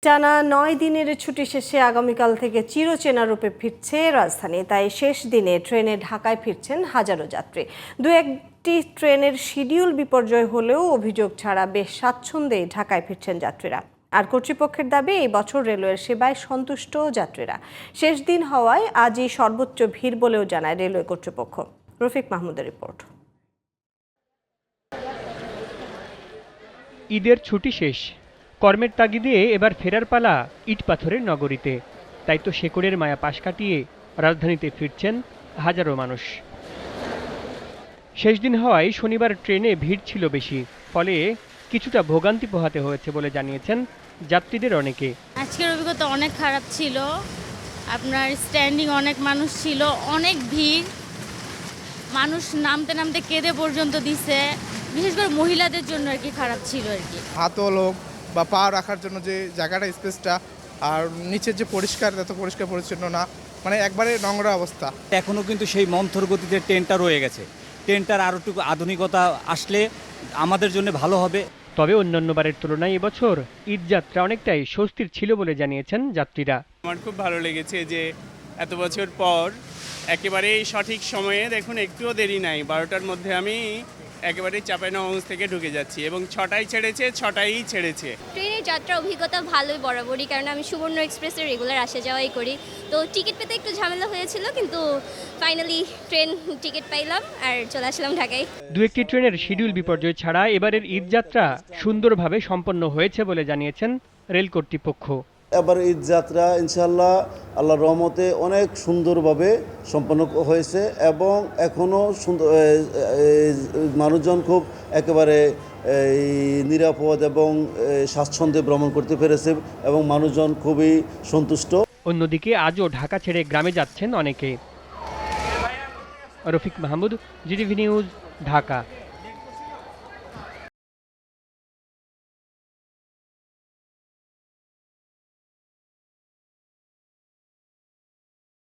টানা ৯ দিনের ছুটি শেষে আগামীকাল থেকে চিরচেনা রূপে ফিরছে রাজধানী। তাই শেষ দিনে ট্রেনে ঢাকায় ফিরছেন হাজারো যাত্রী। দু একটি ট্রেনের শিডিউল বিপর্যয় হলেও অভিযোগ ছাড়া বেশ স্বাচ্ছন্দ্যে ঢাকায় ফিরছেন যাত্রীরা। আর কর্তৃপক্ষের দাবি, এই বছর রেলওয়ের সেবায় সন্তুষ্ট যাত্রীরা। শেষ দিন হওয়ায় আজই সর্বোচ্চ ভিড় বলেও জানায় রেলওয়ে কর্তৃপক্ষ। রফিক মাহমুদের রিপোর্ট। ঈদের ছুটি শেষ, কর্মের তাগিদে এবার ফেরার পালা ইট পাথরের নগরীতে। তাই তো শেকড়ের মায়া পাশ কাটিয়ে রাজধানীতে ফিরছেন হাজারো মানুষ। শেষ দিন হওয়ায় শনিবার ট্রেনে ভিড় ছিল বেশি, ফলে কিছুটা ভোগান্তি পোহাতে হয়েছে বলে জানিয়েছেন যাত্রীদের অনেকে। আজকের অভিজ্ঞতা অনেক খারাপ ছিল। আপনার স্ট্যান্ডিং অনেক মানুষ ছিল, অনেক ভিড়, মানুষ নামতে নামতে কেঁদে পর্যন্ত দিছে। বিশেষ করে মহিলাদের জন্য আর কি খারাপ ছিল আর কি। হাত লোক বা পা রাখার জন্য যে জায়গাটা, স্পেসটা, আর নিচের যে পরিষ্কার, এত পরিষ্কার পরিচ্ছন্ন না, মানে একবারে নোংরা অবস্থা। এখনও কিন্তু সেই মন্থর গতিতে ট্রেনটা রয়ে গেছে। ট্রেনটার আরও একটু আধুনিকতা আসলে আমাদের জন্য ভালো হবে। তবে অন্যান্য বারের তুলনায় এবছর ঈদযাত্রা অনেকটাই স্বস্তির ছিল বলে জানিয়েছেন যাত্রীরা। আমার খুব ভালো লেগেছে যে এত বছর পর একেবারেই সঠিক সময়ে, দেখুন একটুও দেরি নাই, 12টার মধ্যে আমি একেবারেই চাঁপাইনবাবগঞ্জ থেকে ঢুকে যাচ্ছি এবং 6টায় ছেড়েছে, 6টায় ছেড়েছে। ট্রেনের যাত্রা অভিজ্ঞতা ভালোই বরাবরই, কারণ আমি সুবর্ণ এক্সপ্রেসে রেগুলার আসা যাওয়াই করি। তো টিকিট পেতে একটু ঝামেলা হয়েছিল, কিন্তু ফাইনালি ট্রেন টিকিট পাইলাম আর চলে আসলাম ঢাকায়। দু একটি ট্রেনের শিডিউল বিপর্যয় ছাড়া এবারের ঈদযাত্রা সুন্দরভাবে সম্পন্ন হয়েছে বলে জানিয়েছেন রেল কর্তৃপক্ষ। এবার ঈদ যাত্রা ইনশাআল্লাহ আল্লাহর রহমতে অনেক সুন্দরভাবে সম্পন্ন হয়েছে এবং এখনও মানুষজন খুব একেবারে নিরাপদ এবং স্বাচ্ছন্দ্যে ভ্রমণ করতে পেরেছে এবং মানুষজন খুবই সন্তুষ্ট। অন্যদিকে আজও ঢাকা ছেড়ে গ্রামে যাচ্ছেন অনেকে। Rafiq Mahmud, GTV news, Dhaka.